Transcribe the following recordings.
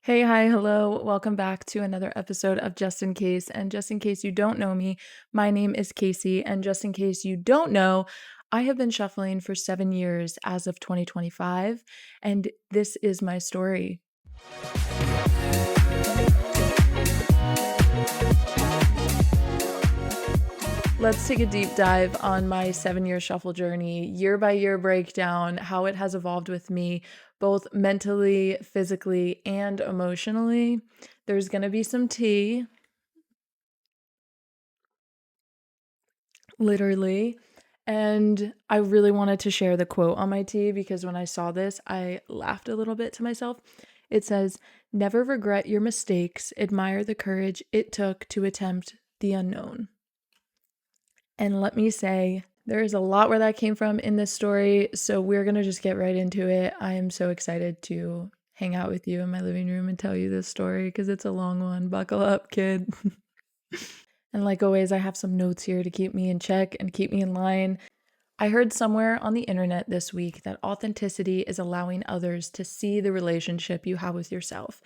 Hey, hi, hello. Welcome back to another episode of Just in Case. And just in case you don't know me, my name is Casey. And just in case you don't know, I have been shuffling for 7 years as of 2025. And this is my story. Let's take a deep dive on my 7 year shuffle journey, year by year breakdown, how it has evolved with me, both mentally, physically, and emotionally. There's going to be some tea, literally. And I really wanted to share the quote on my tea because when I saw this, I laughed a little bit to myself. It says, "Never regret your mistakes, admire the courage it took to attempt the unknown." And let me say, there is a lot where that came from in this story, so we're going to just get right into it. I am so excited to hang out with you in my living room and tell you this story because it's a long one. Buckle up, kid. And like always, I have some notes here to keep me in check and keep me in line. I heard somewhere on the internet this week that authenticity is allowing others to see the relationship you have with yourself.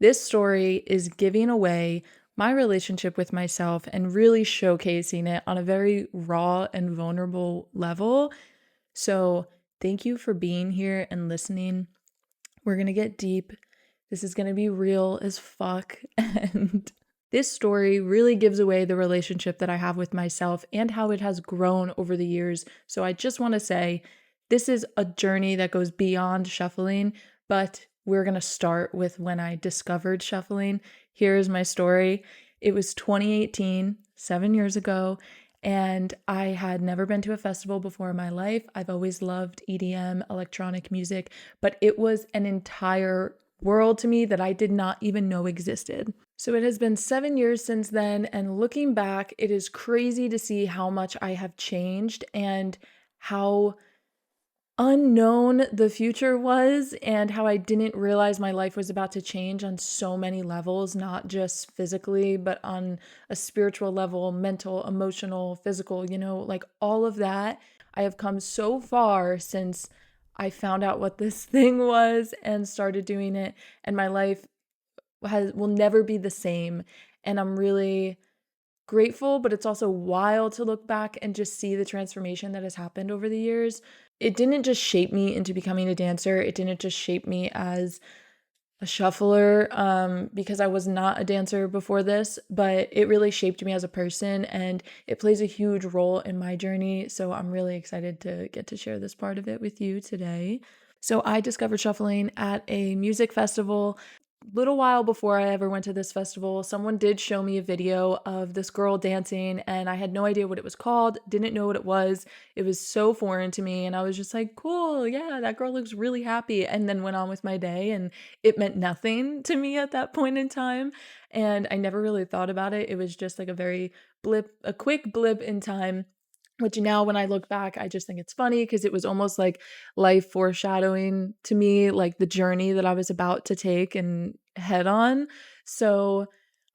This story is giving away my relationship with myself and really showcasing it on a very raw and vulnerable level. So, thank you for being here and listening. We're going to get deep. This is going to be real as fuck. And this story really gives away the relationship that I have with myself and how it has grown over the years. So I just want to say this is a journey that goes beyond shuffling, but we're going to start with when I discovered shuffling. Here is my story. It was 2018, 7 years ago, and I had never been to a festival before in my life. I've always loved EDM, electronic music, but it was an entire world to me that I did not even know existed. So it has been 7 years since then, and looking back, it is crazy to see how much I have changed and how unknown the future was, and how I didn't realize my life was about to change on so many levels, not just physically, but on a spiritual level, mental, emotional, physical, like all of that. I have come so far since I found out what this thing was and started doing it, and my life will never be the same. And I'm really grateful, but it's also wild to look back and just see the transformation that has happened over the years. It didn't just shape me into becoming a dancer. It didn't just shape me as a shuffler, because I was not a dancer before this, but it really shaped me as a person, and it plays a huge role in my journey. So I'm really excited to get to share this part of it with you today. So I discovered shuffling at a music festival. Little while before I ever went to this festival, someone did show me a video of this girl dancing, and I had no idea what it was called, didn't know what it was. It was so foreign to me, and I was just like, cool, yeah, that girl looks really happy, and then went on with my day, and it meant nothing to me at that point in time, and I never really thought about it. It was just like a quick blip in time, which now when I look back, I just think it's funny because it was almost like life foreshadowing to me, like the journey that I was about to take and head on. So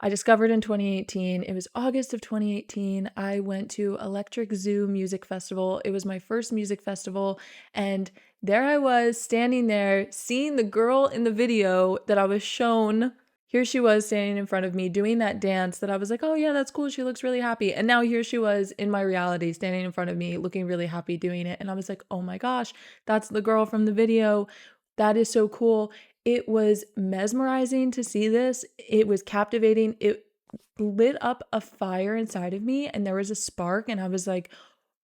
I discovered in 2018, it was August of 2018, I went to Electric Zoo Music Festival. It was my first music festival, and there I was standing there seeing the girl in the video that I was shown. Here she was standing in front of me doing that dance that I was like, oh yeah, that's cool. She looks really happy. And now here she was in my reality standing in front of me looking really happy doing it. And I was like, oh my gosh, that's the girl from the video. That is so cool. It was mesmerizing to see this. It was captivating. It lit up a fire inside of me, and there was a spark. And I was like,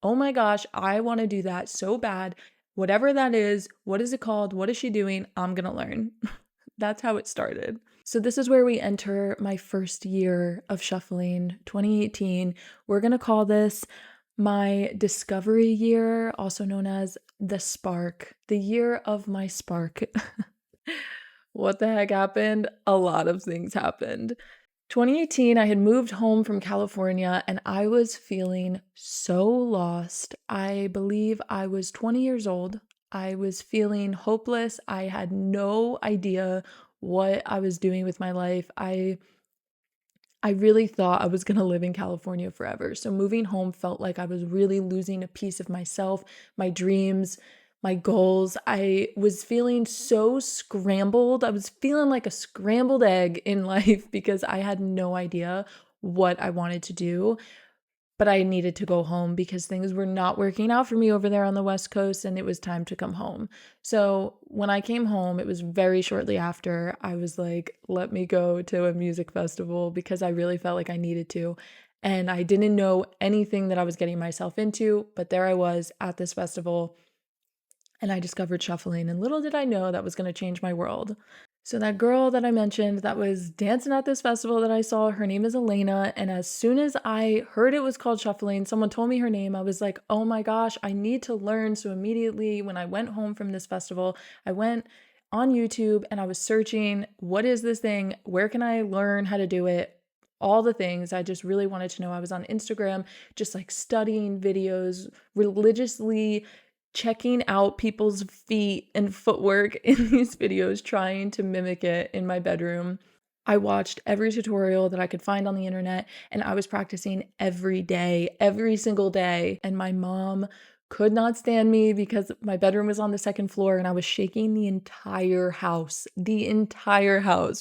oh my gosh, I want to do that so bad. Whatever that is, what is it called? What is she doing? I'm going to learn. That's how it started. So this is where we enter my first year of shuffling, 2018. We're going to call this my discovery year, also known as the spark, the year of my spark. What the heck happened? A lot of things happened. 2018, I had moved home from California and I was feeling so lost. I believe I was 20 years old. I was feeling hopeless. I had no idea what I was doing with my life. I really thought I was going to live in California forever. So moving home felt like I was really losing a piece of myself, my dreams, my goals. I was feeling so scrambled. I was feeling like a scrambled egg in life because I had no idea what I wanted to do. But I needed to go home because things were not working out for me over there on the West Coast, and it was time to come home. So when I came home, it was very shortly after. I was like, let me go to a music festival because I really felt like I needed to. And I didn't know anything that I was getting myself into, but there I was at this festival and I discovered shuffling. And little did I know that was going to change my world. So that girl that I mentioned that was dancing at this festival that I saw, her name is Elena. And as soon as I heard it was called shuffling, someone told me her name. I was like, oh my gosh, I need to learn. So immediately when I went home from this festival, I went on YouTube and I was searching, what is this thing? Where can I learn how to do it? All the things. I just really wanted to know. I was on Instagram, just like studying videos, religiously checking out people's feet and footwork in these videos, trying to mimic it in my bedroom. I watched every tutorial that I could find on the internet and I was practicing every day, every single day. And my mom could not stand me because my bedroom was on the second floor and I was shaking the entire house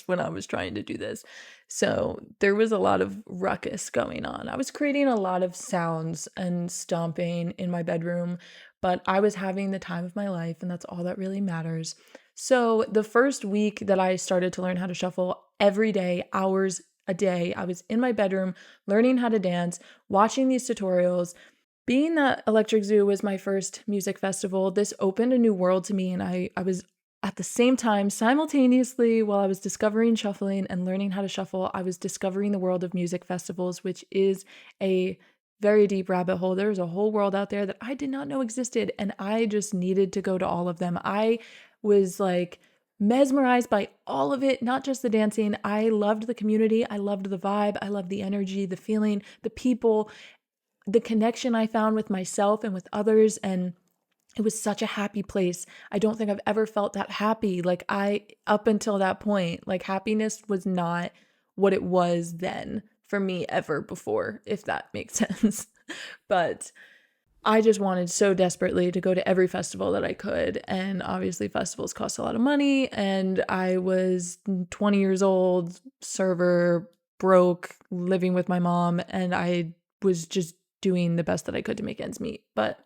when I was trying to do this. So there was a lot of ruckus going on. I was creating a lot of sounds and stomping in my bedroom, but I was having the time of my life, and that's all that really matters. So the first week that I started to learn how to shuffle every day, hours a day, I was in my bedroom learning how to dance, watching these tutorials. Being that Electric Zoo was my first music festival, this opened a new world to me, and I was at the same time, simultaneously, while I was discovering shuffling and learning how to shuffle, I was discovering the world of music festivals, which is a very deep rabbit hole. There's a whole world out there that I did not know existed, and I just needed to go to all of them. I was like mesmerized by all of it, not just the dancing. I loved the community. I loved the vibe. I loved the energy, the feeling, the people, the connection I found with myself and with others. And it was such a happy place. I don't think I've ever felt that happy. Up until that point, like happiness was not what it was then for me ever before, if that makes sense. But I just wanted so desperately to go to every festival that I could. And obviously, festivals cost a lot of money. And I was 20 years old, server, broke, living with my mom. And I was just doing the best that I could to make ends meet. But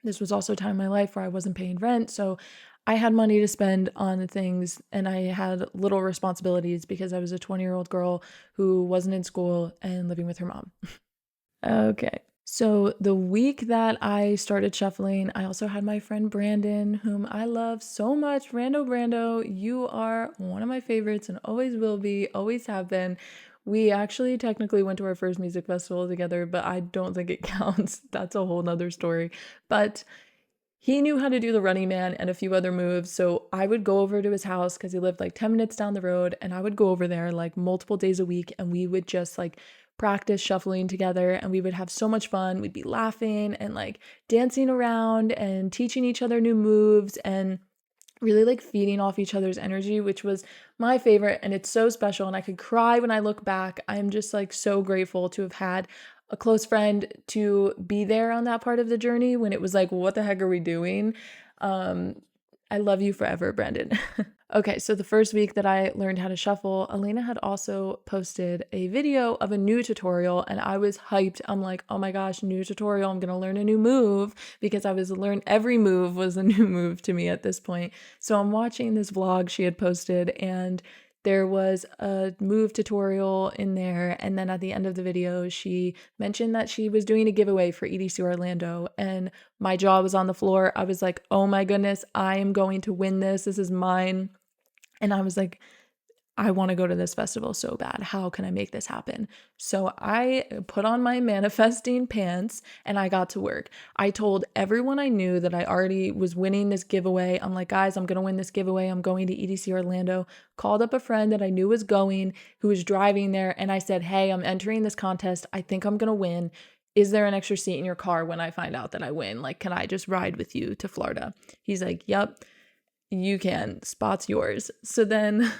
this was also a time in my life where I wasn't paying rent. So I had money to spend on things and I had little responsibilities because I was a 20-year-old girl who wasn't in school and living with her mom. Okay. So the week that I started shuffling, I also had my friend Brandon, whom I love so much. Brando, you are one of my favorites and always will be, always have been. We actually technically went to our first music festival together, but I don't think it counts. That's a whole nother story. But he knew how to do the running man and a few other moves. So I would go over to his house because he lived like 10 minutes down the road. And I would go over there like multiple days a week and we would just like practice shuffling together and we would have so much fun. We'd be laughing and like dancing around and teaching each other new moves and really like feeding off each other's energy, which was my favorite. And it's so special. And I could cry when I look back. I'm just like so grateful to have had a close friend to be there on that part of the journey when it was like, what the heck are we doing? I love you forever, Brandon. Okay, so the first week that I learned how to shuffle, Elena had also posted a video of a new tutorial and I was hyped. I'm like, oh my gosh, new tutorial. I'm going to learn a new move because every move was a new move to me at this point. So I'm watching this vlog she had posted and there was a move tutorial in there. And then at the end of the video, she mentioned that she was doing a giveaway for EDC Orlando. And my jaw was on the floor. I was like, oh my goodness, I am going to win this. This is mine. And I was like, I want to go to this festival so bad. How can I make this happen? So I put on my manifesting pants and I got to work. I told everyone I knew that I already was winning this giveaway. I'm like, guys, I'm going to win this giveaway. I'm going to EDC Orlando. Called up a friend that I knew was going, who was driving there. And I said, hey, I'm entering this contest. I think I'm going to win. Is there an extra seat in your car when I find out that I win? Like, can I just ride with you to Florida? He's like, yep, you can. Spot's yours. So then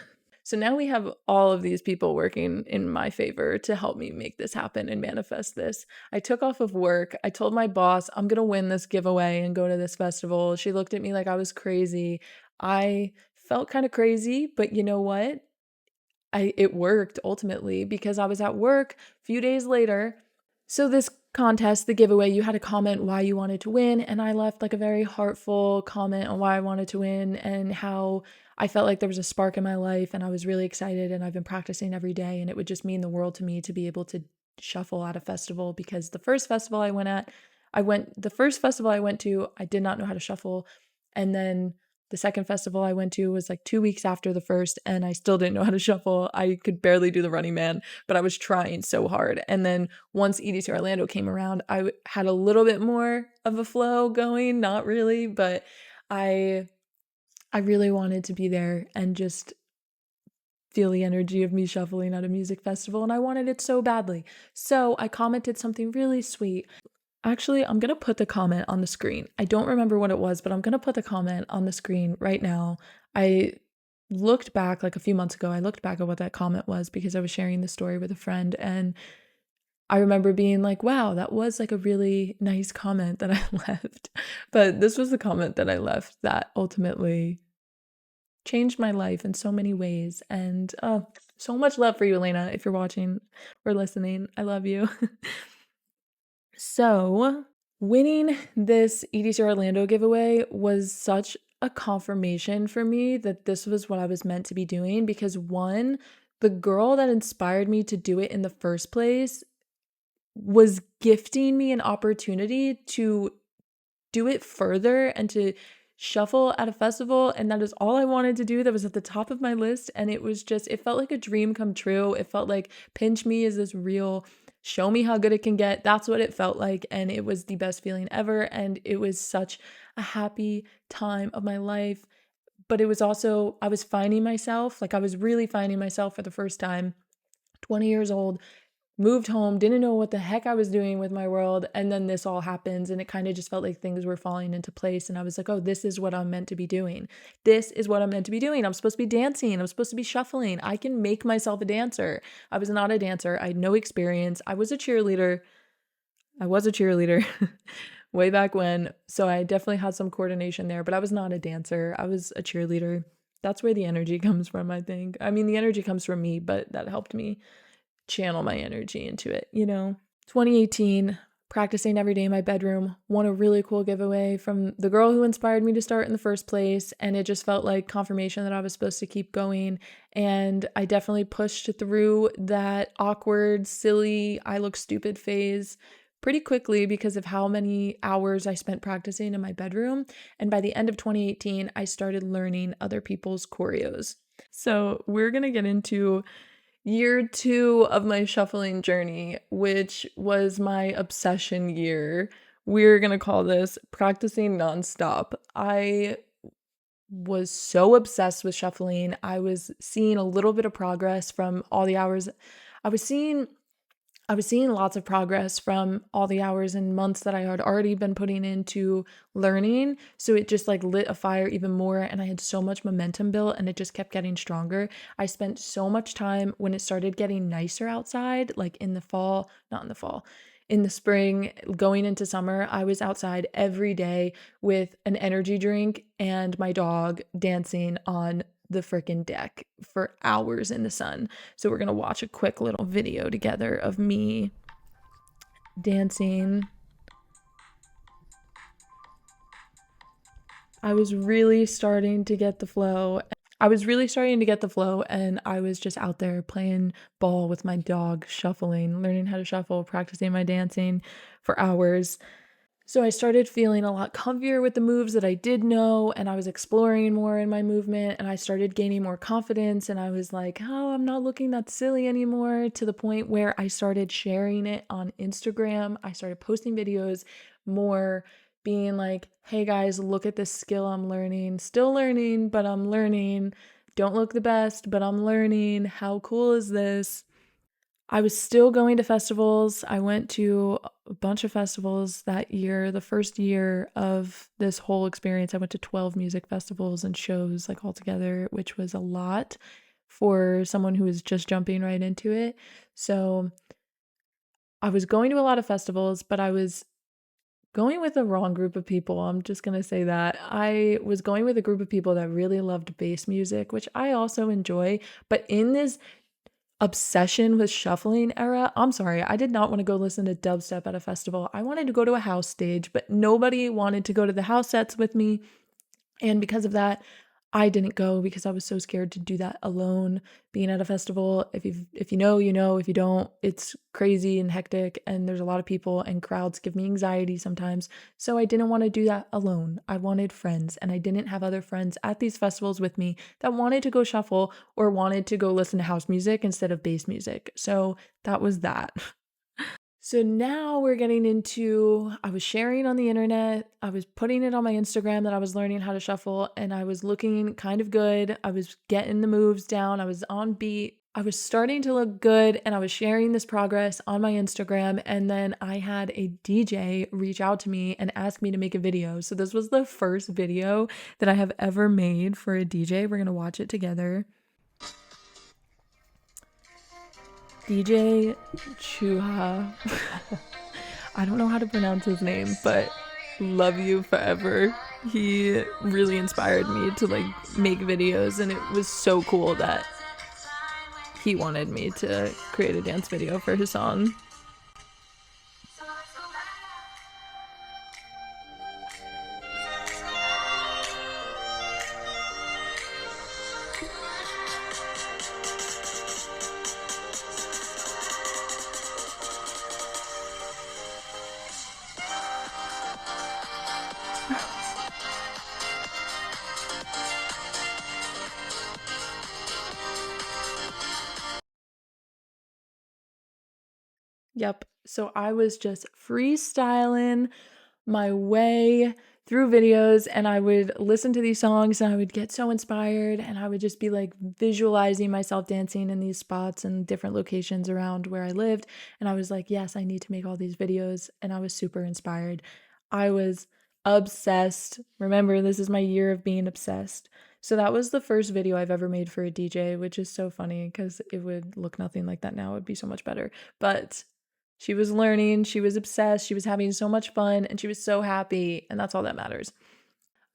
So now we have all of these people working in my favor to help me make this happen and manifest this. I took off of work. I told my boss, I'm going to win this giveaway and go to this festival. She looked at me like I was crazy. I felt kind of crazy, but you know what? It worked ultimately because I was at work a few days later. So this contest, the giveaway, you had to comment why you wanted to win, and I left like a very heartful comment on why I wanted to win and how I felt like there was a spark in my life and I was really excited and I've been practicing every day and it would just mean the world to me to be able to shuffle at a festival because the first festival I went to, I did not know how to shuffle, and then the second festival I went to was like 2 weeks after the first, and I still didn't know how to shuffle. I could barely do the running man, but I was trying so hard. And then once EDC Orlando came around, I had a little bit more of a flow going, not really, but I really wanted to be there and just feel the energy of me shuffling at a music festival, and I wanted it so badly. So I commented something really sweet. Actually, I'm going to put the comment on the screen. I don't remember what it was, but I'm going to put the comment on the screen right now. I looked back like a few months ago. I looked back at what that comment was because I was sharing the story with a friend, and I remember being like, wow, that was like a really nice comment that I left. But this was the comment that I left that ultimately changed my life in so many ways. And so much love for you, Elena, if you're watching or listening. I love you. So, winning this EDC Orlando giveaway was such a confirmation for me that this was what I was meant to be doing because one, the girl that inspired me to do it in the first place was gifting me an opportunity to do it further and to shuffle at a festival, and that is all I wanted to do. That was at the top of my list, and it was just, it felt like a dream come true. It felt like Pinch Me is this real, show me how good it can get. That's what it felt like, and it was the best feeling ever, and it was such a happy time of my life. But it was also, I was finding myself, like I was really finding myself for the first time, 20 years old, moved home, didn't know what the heck I was doing with my world, and then this all happens, and it kind of just felt like things were falling into place, and I was like, oh, this is what I'm meant to be doing. This is what I'm meant to be doing. I'm supposed to be dancing. I'm supposed to be shuffling. I can make myself a dancer. I was not a dancer. I had no experience. I was a cheerleader. Way back when, so I definitely had some coordination there, but I was not a dancer. I was a cheerleader. That's where the energy comes from, I think. I mean, the energy comes from me, but that helped me channel my energy into it, 2018, practicing every day in my bedroom, won a really cool giveaway from the girl who inspired me to start in the first place, and it just felt like confirmation that I was supposed to keep going, and I definitely pushed through that awkward, silly, I look stupid phase pretty quickly because of how many hours I spent practicing in my bedroom, and by the end of 2018, I started learning other people's choreos. So we're gonna get into year 2 of my shuffling journey, which was my obsession year. We're going to call this practicing nonstop. I was so obsessed with shuffling. I was seeing a little bit of progress from all the hours. I was seeing lots of progress from all the hours and months that I had already been putting into learning. So it just like lit a fire even more, and I had so much momentum built, and it just kept getting stronger. I spent so much time when it started getting nicer outside, like in the spring, going into summer. I was outside every day with an energy drink and my dog dancing on the freaking deck for hours in the sun. So we're gonna watch a quick little video together of me dancing. I was really starting to get the flow. And I was just out there playing ball with my dog, shuffling, learning how to shuffle, practicing my dancing for hours. So I started feeling a lot comfier with the moves that I did know, and I was exploring more in my movement, and I started gaining more confidence, and I was like, oh, I'm not looking that silly anymore, to the point where I started sharing it on Instagram. I started posting videos more, being like, hey guys, look at this skill I'm learning. Still learning, but I'm learning. Don't look the best, but I'm learning. How cool is this? I was still going to festivals. I went to a bunch of festivals that year. The first year of this whole experience, I went to 12 music festivals and shows like all together, which was a lot for someone who is just jumping right into it. So I was going to a lot of festivals, but I was going with the wrong group of people. I'm just going to say that. I was going with a group of people that really loved bass music, which I also enjoy. But in this obsession with shuffling era, I'm sorry, I did not want to go listen to dubstep at a festival. I wanted to go to a house stage, but nobody wanted to go to the house sets with me. And because of that, I didn't go because I was so scared to do that alone. Being at a festival, if you know, you know, if you don't, it's crazy and hectic and there's a lot of people and crowds give me anxiety sometimes. So I didn't want to do that alone. I wanted friends and I didn't have other friends at these festivals with me that wanted to go shuffle or wanted to go listen to house music instead of bass music. So that was that. So now we're getting into, I was sharing on the internet, I was putting it on my Instagram that I was learning how to shuffle, and I was looking kind of good. I was getting the moves down, I was on beat, I was starting to look good, and I was sharing this progress on my Instagram. And then I had a DJ reach out to me and ask me to make a video. So this was the first video that I have ever made for a DJ. We're gonna watch it together. DJ Chuha. I don't know how to pronounce his name, but love you forever. He really inspired me to like make videos, and it was so cool that he wanted me to create a dance video for his song. Yep. So I was just freestyling my way through videos, and I would listen to these songs and I would get so inspired, and I would just be like visualizing myself dancing in these spots and different locations around where I lived. And I was like, yes, I need to make all these videos. And I was super inspired. I was obsessed. Remember, this is my year of being obsessed. So that was the first video I've ever made for a DJ, which is so funny because it would look nothing like that now. It would be so much better. But she was learning, she was obsessed, she was having so much fun, and she was so happy, and that's all that matters.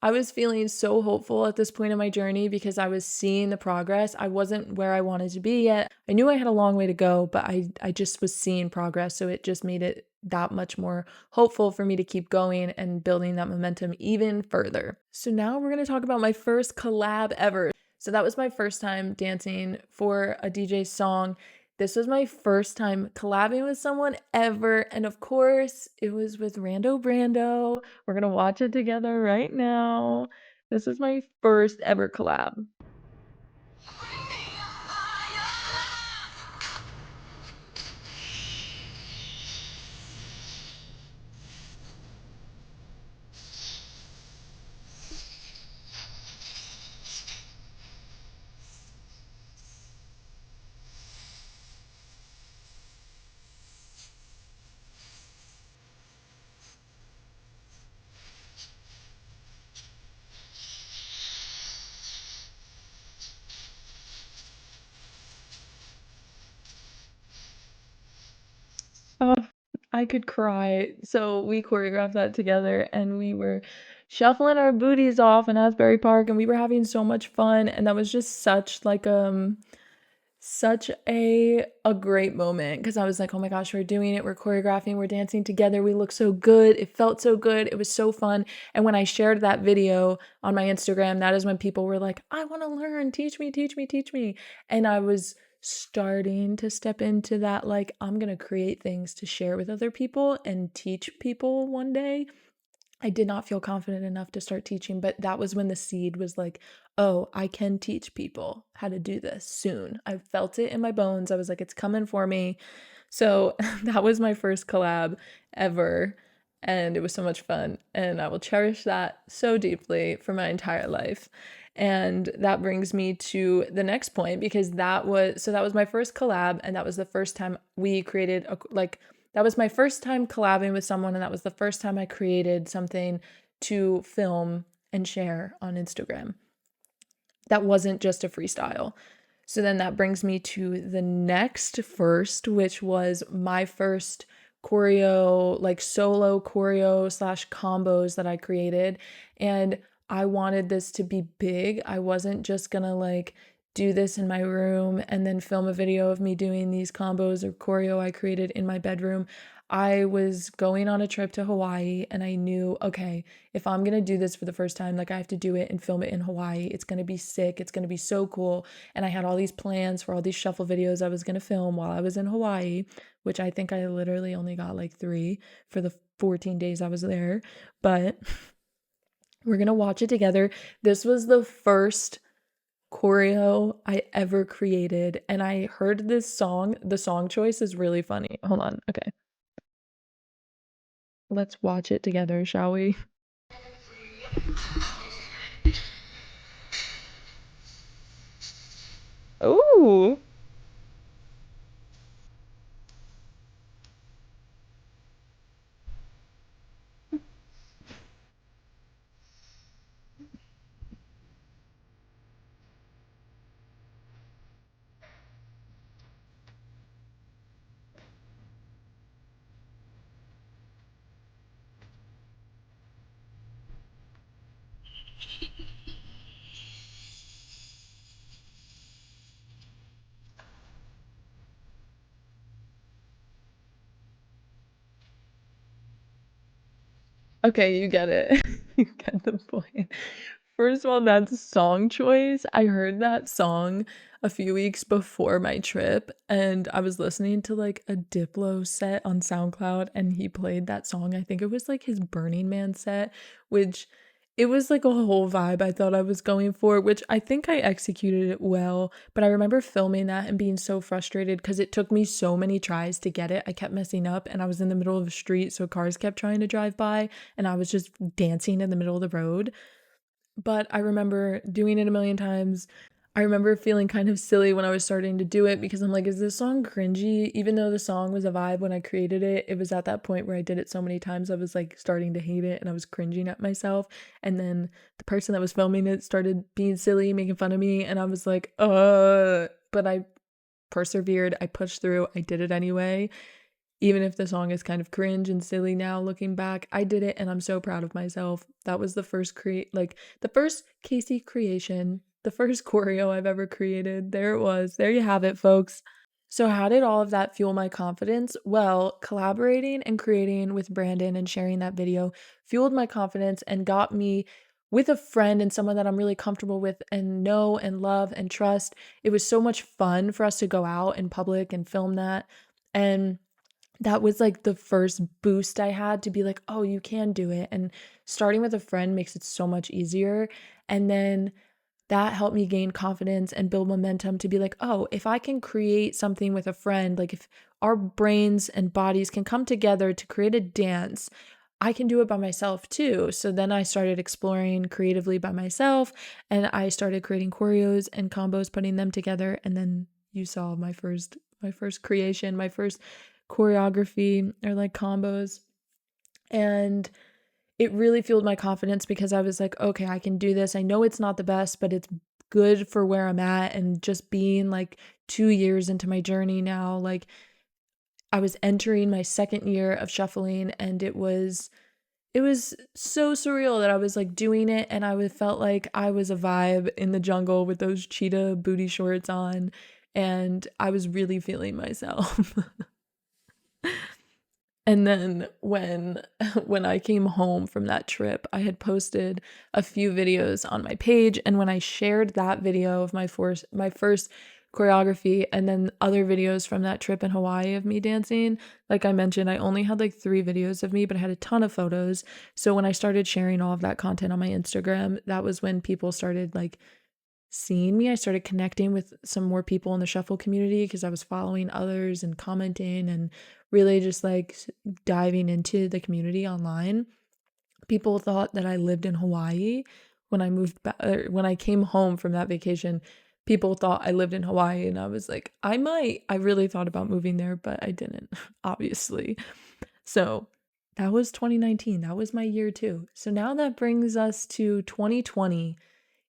I was feeling so hopeful at this point in my journey because I was seeing the progress. I wasn't where I wanted to be yet. I knew I had a long way to go, but I just was seeing progress, so it just made it that much more hopeful for me to keep going and building that momentum even further. So now we're going to talk about my first collab ever. So that was my first time dancing for a DJ song. This was my first time collabing with someone ever, and of course, it was with Rando Brando. We're gonna watch it together right now. This is my first ever collab. Oh, I could cry. So we choreographed that together and we were shuffling our booties off in Asbury Park and we were having so much fun, and that was just such a great moment because I was like, oh my gosh, we're doing it, we're choreographing, we're dancing together, we look so good, it felt so good, it was so fun. And when I shared that video on my Instagram, that is when people were like, I want to learn, teach me, teach me, teach me. And I was starting to step into that, like, I'm gonna create things to share with other people and teach people one day. I did not feel confident enough to start teaching, but that was when the seed was like, oh, I can teach people how to do this soon. I felt it in my bones. I was like, it's coming for me. So that was my first collab ever. And it was so much fun. And I will cherish that so deeply for my entire life. And that brings me to the next point because that was my first collab. And that was the first time we created that was my first time collabing with someone, and that was the first time I created something to film and share on Instagram. That wasn't just a freestyle. So then that brings me to the next first, which was my first choreo, like solo choreo slash combos that I created. And I wanted this to be big. I wasn't just gonna like do this in my room and then film a video of me doing these combos or choreo I created in my bedroom. I was going on a trip to Hawaii and I knew, okay, if I'm gonna do this for the first time, like I have to do it and film it in Hawaii. It's gonna be sick. It's gonna be so cool. And I had all these plans for all these shuffle videos I was gonna film while I was in Hawaii, which I think I literally only got like 3 for the 14 days I was there. But we're gonna watch it together. This was the first choreo I ever created, and I heard this song. The song choice is really funny. Hold on. Okay. Let's watch it together, shall we? Ooh. Okay, you get it. You get the point. First of all, that's song choice. I heard that song a few weeks before my trip, and I was listening to like a Diplo set on SoundCloud, and he played that song. I think it was like his Burning Man set, which it was like a whole vibe I thought I was going for, which I think I executed it well. But I remember filming that and being so frustrated because it took me so many tries to get it. I kept messing up, and I was in the middle of a street, so cars kept trying to drive by, and I was just dancing in the middle of the road. But I remember doing it a million times. I remember feeling kind of silly when I was starting to do it because I'm like, is this song cringy? Even though the song was a vibe when I created it, it was at that point where I did it so many times, I was like starting to hate it and I was cringing at myself. And then the person that was filming it started being silly, making fun of me. And I was like, but I persevered. I pushed through. I did it anyway. Even if the song is kind of cringe and silly now looking back, I did it and I'm so proud of myself. That was the first the first Casey creation, the first choreo I've ever created. There it was. There you have it, folks. So, how did all of that fuel my confidence? Well, collaborating and creating with Brandon and sharing that video fueled my confidence and got me with a friend and someone that I'm really comfortable with and know and love and trust. It was so much fun for us to go out in public and film that. And that was like the first boost I had to be like, oh, you can do it. And starting with a friend makes it so much easier. And then that helped me gain confidence and build momentum to be like, oh, if I can create something with a friend, like if our brains and bodies can come together to create a dance, I can do it by myself too. So then I started exploring creatively by myself and I started creating choreos and combos, putting them together. And then you saw my first creation, my first choreography or like combos. And it really fueled my confidence because I was like, okay, I can do this. I know it's not the best, but it's good for where I'm at. And just being like 2 years into my journey now, like I was entering my second year of shuffling and it was so surreal that I was like doing it and felt like I was a vibe in the jungle with those cheetah booty shorts on and I was really feeling myself. And then when when I came home from that trip, I had posted a few videos on my page, and when I shared that video of my first choreography and then other videos from that trip in Hawaii of me dancing, like I mentioned, I only had like 3 videos of me, but I had a ton of photos. So when I started sharing all of that content on my Instagram, that was when people started like seeing me. I started connecting with some more people in the shuffle community because I was following others and commenting and really just like diving into the community online. People thought that I lived in Hawaii when I moved back, when I came home from that vacation. People thought I lived in Hawaii, and I was like, I might. I really thought about moving there, but I didn't, obviously. So that was 2019. That was my year too. So now that brings us to 2020.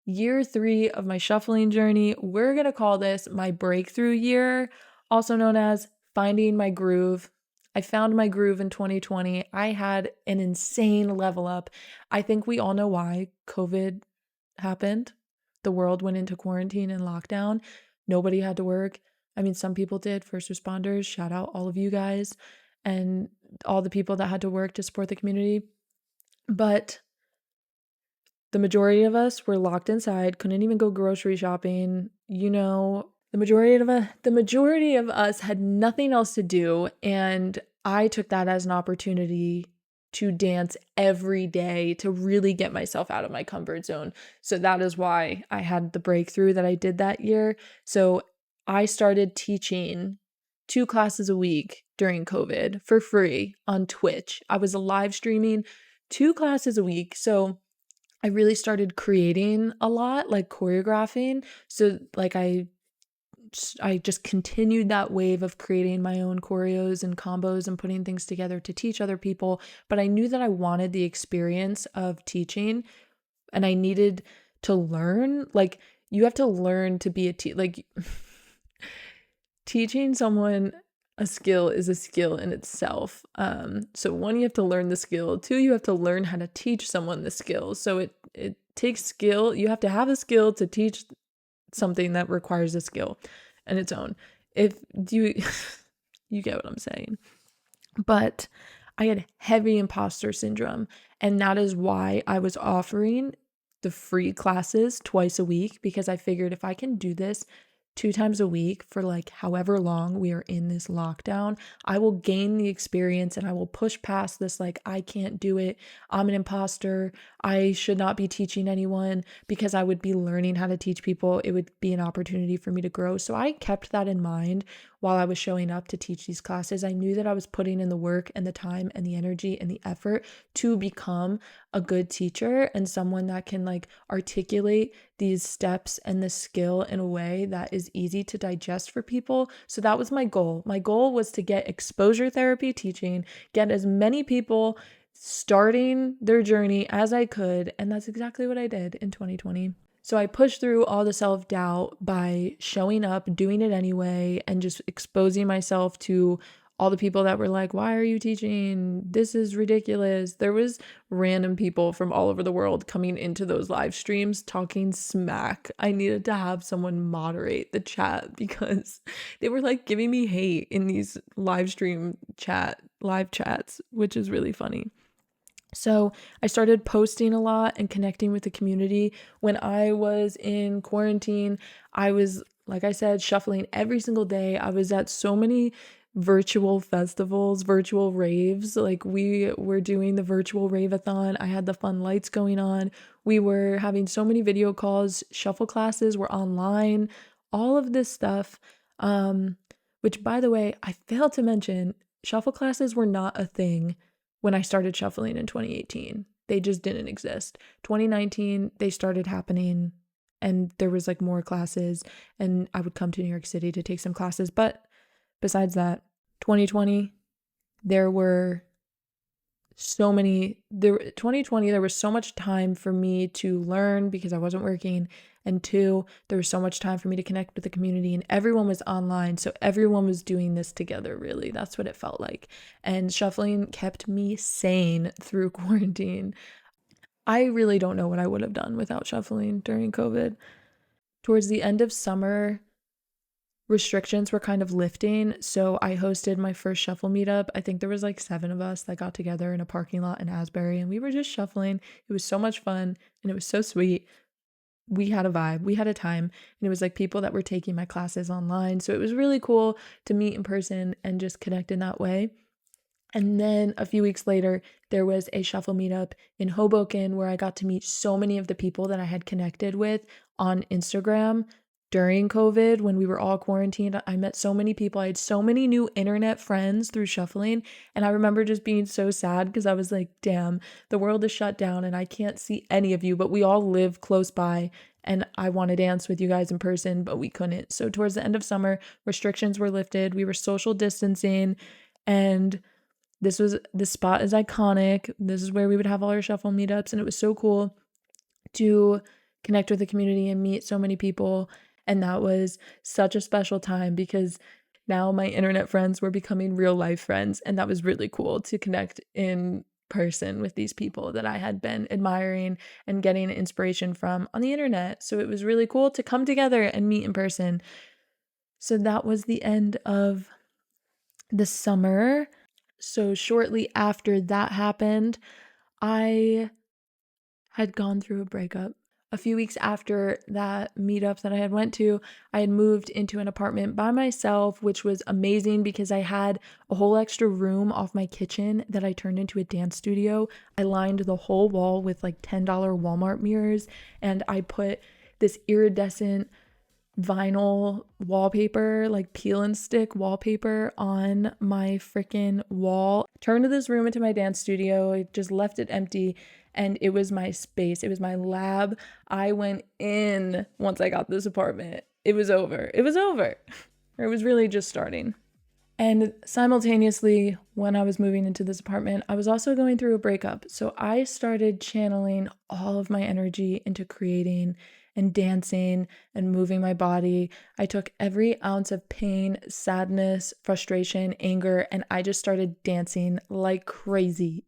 year 3 of my shuffling journey. We're going to call this my breakthrough year, also known as finding my groove. I found my groove in 2020. I had an insane level up. I think we all know why. COVID happened. The world went into quarantine and lockdown. Nobody had to work. I mean, some people did, first responders, shout out all of you guys, and all the people that had to work to support the community. But the majority of us were locked inside, couldn't even go grocery shopping. The majority of us had nothing else to do, and I took that as an opportunity to dance every day to really get myself out of my comfort zone. So that is why I had the breakthrough that I did that year. So I started teaching 2 classes a week during COVID for free on Twitch. I was live streaming 2 classes a week. So I really started creating a lot, like choreographing. So like I just continued that wave of creating my own choreos and combos and putting things together to teach other people. But I knew that I wanted the experience of teaching, and I needed to learn. Like, you have to learn to be a like teaching someone a skill is a skill in itself. So 1, you have to learn the skill. 2, you have to learn how to teach someone the skill. So it takes skill. You have to have a skill to teach something that requires a skill in its own. If you you get what I'm saying. But I had heavy imposter syndrome, and that is why I was offering the free classes twice a week, because I figured if I can do this 2 times a week for like however long we are in this lockdown, I will gain the experience and I will push past this like, I can't do it, I'm an imposter, I should not be teaching anyone, because I would be learning how to teach people. It would be an opportunity for me to grow. So I kept that in mind while I was showing up to teach these classes. I knew that I was putting in the work and the time and the energy and the effort to become a good teacher and someone that can like articulate these steps and the skill in a way that is easy to digest for people. So that was my goal. My goal was to get exposure therapy teaching, get as many people starting their journey as I could. And that's exactly what I did in 2020. So I pushed through all the self-doubt by showing up, doing it anyway, and just exposing myself to all the people that were like, why are you teaching? This is ridiculous. There was random people from all over the world coming into those live streams talking smack. I needed to have someone moderate the chat because they were like giving me hate in these live chats, which is really funny. So I started posting a lot and connecting with the community. When I was in quarantine, I was, like I said, shuffling every single day. I was at so many virtual festivals, virtual raves. Like, we were doing the virtual rave-a-thon. I had the fun lights going on. We were having so many video calls. Shuffle classes were online. All of this stuff, which, by the way, I failed to mention, shuffle classes were not a thing when I started shuffling in 2018. They just didn't exist. 2019, they started happening, and there was like more classes, and I would come to New York City to take some classes. But besides that, 2020, there were so many, 2020, there was so much time for me to learn because I wasn't working. And 2, there was so much time for me to connect with the community, and everyone was online. So everyone was doing this together, really. That's what it felt like. And shuffling kept me sane through quarantine. I really don't know what I would have done without shuffling during COVID. Towards the end of summer, restrictions were kind of lifting, so I hosted my first shuffle meetup. I think there was like 7 of us that got together in a parking lot in Asbury, and we were just shuffling. It was so much fun, and it was so sweet. We had a vibe, we had a time, and it was like people that were taking my classes online. So it was really cool to meet in person and just connect in that way. And then a few weeks later, there was a shuffle meetup in Hoboken where I got to meet so many of the people that I had connected with on Instagram during COVID when we were all quarantined. I met so many people. I had so many new internet friends through shuffling. And I remember just being so sad because I was like, damn, the world is shut down and I can't see any of you, but we all live close by. And I want to dance with you guys in person, but we couldn't. So towards the end of summer, restrictions were lifted. We were social distancing, and this spot is iconic. This is where we would have all our shuffle meetups, and it was so cool to connect with the community and meet so many people. And that was such a special time because now my internet friends were becoming real life friends. And that was really cool to connect in person with these people that I had been admiring and getting inspiration from on the internet. So it was really cool to come together and meet in person. So that was the end of the summer. So shortly after that happened, I had gone through a breakup. A few weeks after that meetup that I had went to, I had moved into an apartment by myself, which was amazing because I had a whole extra room off my kitchen that I turned into a dance studio. I lined the whole wall with like $10 Walmart mirrors, and I put this iridescent vinyl wallpaper, like peel and stick wallpaper on my freaking wall. Turned this room into my dance studio. I just left it empty and it was my space. It was my lab. I went in once I got this apartment. It was over. It was over. Or it was really just starting. And simultaneously, when I was moving into this apartment, I was also going through a breakup. So I started channeling all of my energy into creating and dancing and moving my body. I took every ounce of pain, sadness, frustration, anger, and I just started dancing like crazy.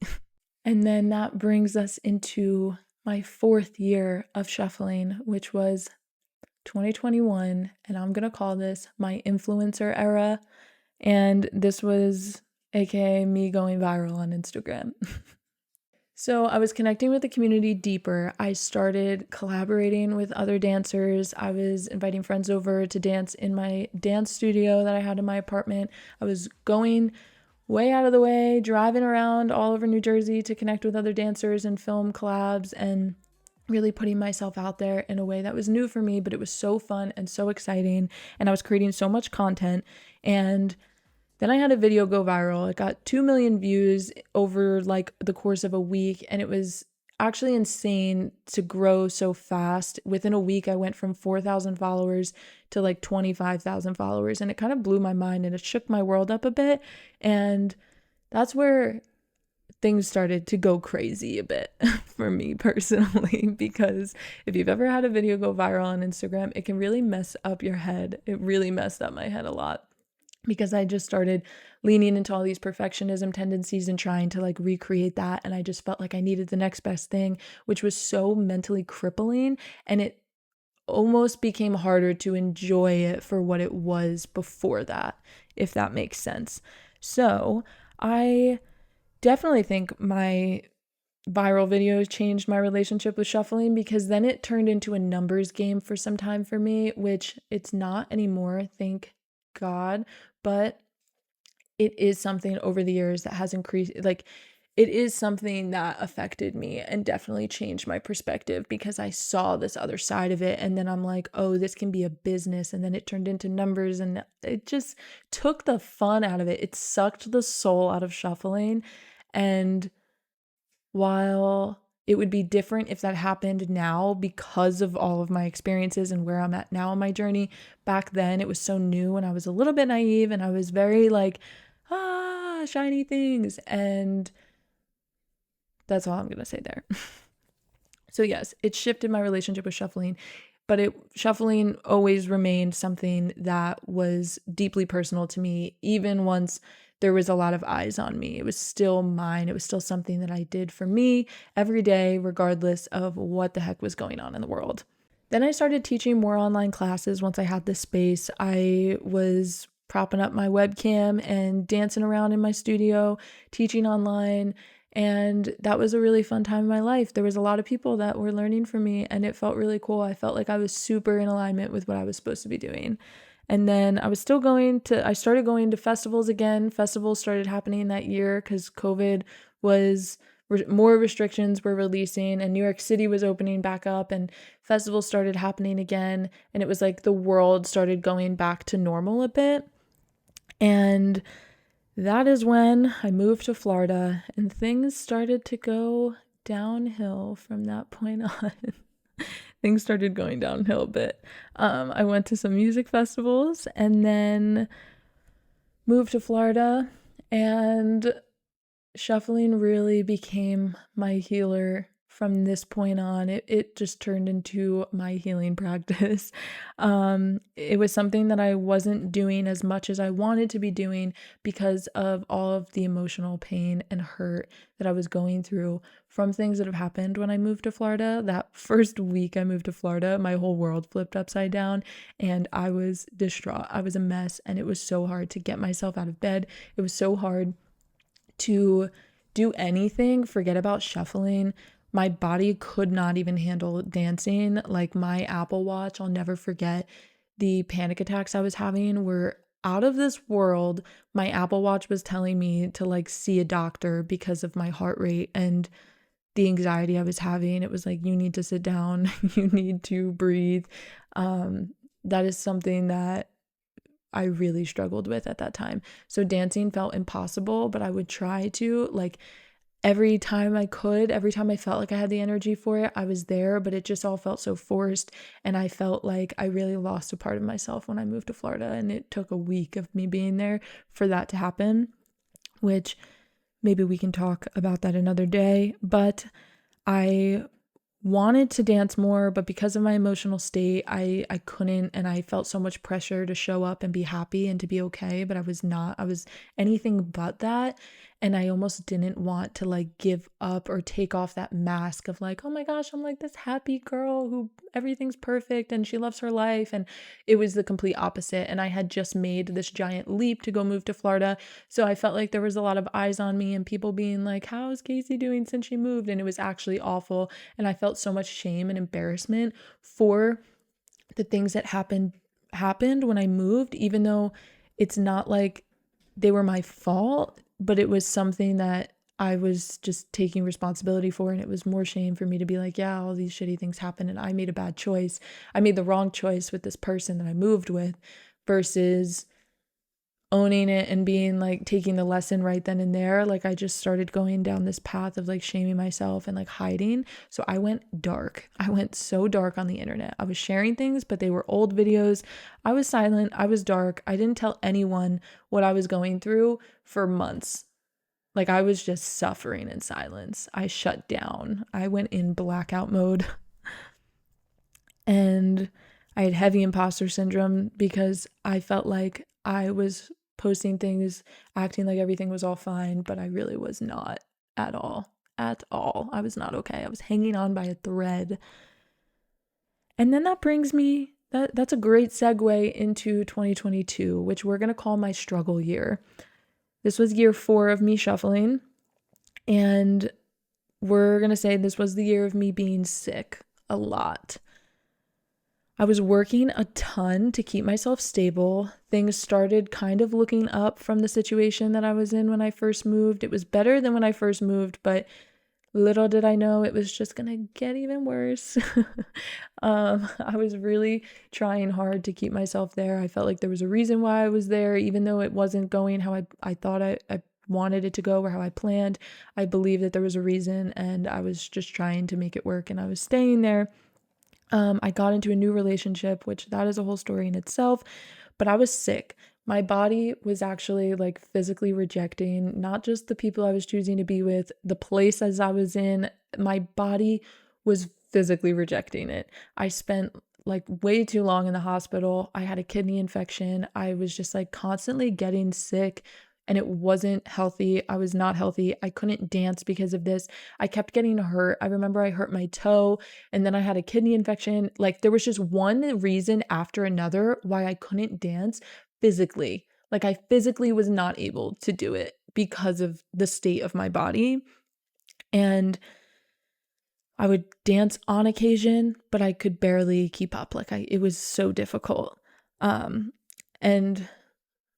And then that brings us into my 4th year of shuffling, which was 2021. And I'm going to call this my influencer era. And this was aka me going viral on Instagram. So I was connecting with the community deeper. I started collaborating with other dancers. I was inviting friends over to dance in my dance studio that I had in my apartment. I was going way out of the way, driving around all over New Jersey to connect with other dancers and film collabs and really putting myself out there in a way that was new for me, but it was so fun and so exciting. And I was creating so much content. And then I had a video go viral. It got 2 million views over like the course of a week. And it was actually insane to grow so fast. Within a week, I went from 4,000 followers to like 25,000 followers. And it kind of blew my mind and it shook my world up a bit. And that's where things started to go crazy a bit for me personally, because if you've ever had a video go viral on Instagram, it can really mess up your head. It really messed up my head a lot because I just started leaning into all these perfectionism tendencies and trying to like recreate that. And I just felt like I needed the next best thing, which was so mentally crippling. And it almost became harder to enjoy it for what it was before that, if that makes sense. So I definitely think my viral videos changed my relationship with shuffling because then it turned into a numbers game for some time for me, which it's not anymore, thank God. But it is something over the years that has increased, like it is something that affected me and definitely changed my perspective because I saw this other side of it. And then I'm like, oh, this can be a business. And then it turned into numbers and it just took the fun out of it. It sucked the soul out of shuffling. And while it would be different if that happened now because of all of my experiences and where I'm at now in my journey, back then it was so new and I was a little bit naive and I was very like, shiny things. And that's all I'm going to say there. So yes, it shifted my relationship with shuffling, but shuffling always remained something that was deeply personal to me, even once there was a lot of eyes on me. It was still mine. It was still something that I did for me every day, regardless of what the heck was going on in the world. Then I started teaching more online classes once I had this space. I was propping up my webcam and dancing around in my studio, teaching online. And that was a really fun time in my life. There was a lot of people that were learning from me and it felt really cool. I felt like I was super in alignment with what I was supposed to be doing. And then I started going to festivals again. Festivals started happening that year because COVID was, more restrictions were releasing and New York City was opening back up and festivals started happening again. And it was like the world started going back to normal a bit. And that is when I moved to Florida and things started to go downhill from that point on. Things started going downhill a bit. I went to some music festivals and then moved to Florida, and shuffling really became my healer from this point on, it just turned into my healing practice. It was something that I wasn't doing as much as I wanted to be doing because of all of the emotional pain and hurt that I was going through from things that have happened when I moved to Florida. That first week I moved to Florida, my whole world flipped upside down and I was distraught. I was a mess, and it was so hard to get myself out of bed. It was so hard to do anything, forget about shuffling. My body could not even handle dancing. Like my Apple Watch, I'll never forget, the panic attacks I was having were out of this world. My Apple Watch was telling me to like see a doctor because of my heart rate and the anxiety I was having. It was like, you need to sit down, you need to breathe. That is something that I really struggled with at that time. So dancing felt impossible, but I would try to, like, every time I could, every time I felt like I had the energy for it, I was there, but it just all felt so forced. And I felt like I really lost a part of myself when I moved to Florida. And it took a week of me being there for that to happen, which maybe we can talk about that another day. But I wanted to dance more, but because of my emotional state, I couldn't, and I felt so much pressure to show up and be happy and to be okay, but I was not. I was anything but that, and I almost didn't want to like give up or take off that mask of like, oh my gosh, I'm like this happy girl who everything's perfect and she loves her life, and it was the complete opposite. And I had just made this giant leap to go move to Florida, so I felt like there was a lot of eyes on me and people being like, how is Casey doing since she moved? And it was actually awful. And I felt so much shame and embarrassment for the things that happened when I moved, even though it's not like they were my fault, but it was something that I was just taking responsibility for. And it was more shame for me to be like, yeah, all these shitty things happened and I made a bad choice. I made the wrong choice with this person that I moved with, versus owning it and being like taking the lesson right then and there. Like I just started going down this path of like shaming myself and like hiding. So I went dark. I went so dark on the internet. I was sharing things, but they were old videos. I was silent. I was dark. I didn't tell anyone what I was going through for months. Like I was just suffering in silence. I shut down. I went in blackout mode. And I had heavy imposter syndrome because I felt like I was posting things, acting like everything was all fine, but I really was not at all. At all. I was not okay. I was hanging on by a thread. And then that brings me, that's a great segue into 2022, which we're going to call my struggle year. This was year 4 of me shuffling, and we're going to say this was the year of me being sick a lot. I was working a ton to keep myself stable. Things started kind of looking up from the situation that I was in when I first moved. It was better than when I first moved, but little did I know it was just gonna get even worse. I was really trying hard to keep myself there. I felt like there was a reason why I was there, even though it wasn't going how I thought I wanted it to go or how I planned. I believed that there was a reason, and I was just trying to make it work, and I was staying there. I got into a new relationship, which that is a whole story in itself, but I was sick. My body was actually like physically rejecting not just the people I was choosing to be with, the places I was in. My body was physically rejecting it. I spent like way too long in the hospital. I had a kidney infection. I was just like constantly getting sick, and it wasn't healthy. I was not healthy. I couldn't dance because of this. I kept getting hurt. I remember I hurt my toe, and then I had a kidney infection. Like there was just one reason after another why I couldn't dance physically. Like I physically was not able to do it because of the state of my body. And I would dance on occasion, but I could barely keep up. Like it was so difficult. And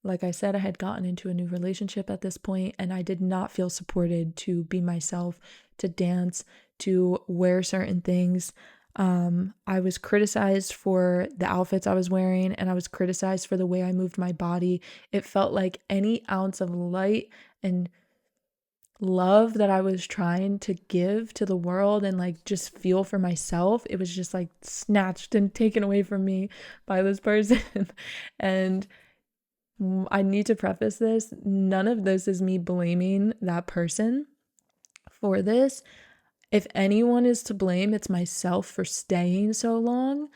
like I said, I had gotten into a new relationship at this point, and I did not feel supported to be myself, to dance, to wear certain things. I was criticized for the outfits I was wearing, and I was criticized for the way I moved my body. It felt like any ounce of light and love that I was trying to give to the world and like just feel for myself, it was just like snatched and taken away from me by this person. And I need to preface this, none of this is me blaming that person for this. If anyone is to blame, it's myself for staying so long,